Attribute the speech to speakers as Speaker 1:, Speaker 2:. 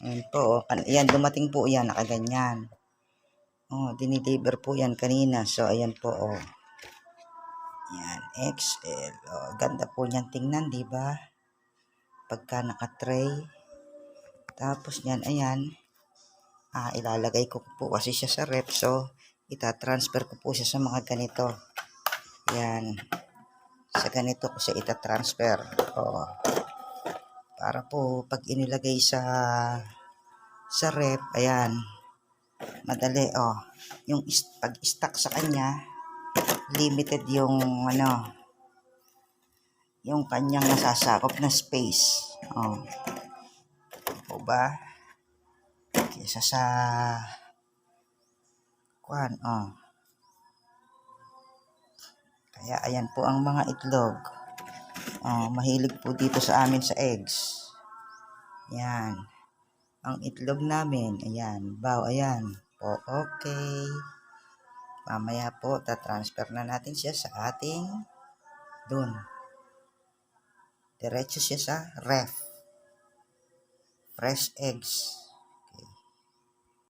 Speaker 1: Ayan po, ayan, dumating po yan, nakaganyan. Dinideliver po yan kanina. So, ayan po, Yan, XL. Ganda po niyan tingnan, di ba? Pagka naka-tray. Tapos niyan, ayan. Ilalagay ko po kasi siya sa rep. So, itatransfer ko po siya sa mga ganito. Yan. Sa ganito ko siya itatransfer. Para po, pag inilagay sa rep, ayan. Madali, Yung pag-stack sa kanya, limited yung yung kanyang nasasakop na space. O ba? Kesa sa Kaya ayan po ang mga itlog. Mahilig po dito sa amin sa eggs. Yan. Ang itlog namin, ayan, ayan. Okay. Mamaya po, tatransfer na natin siya sa ating dun. Diretso siya sa ref. Fresh eggs.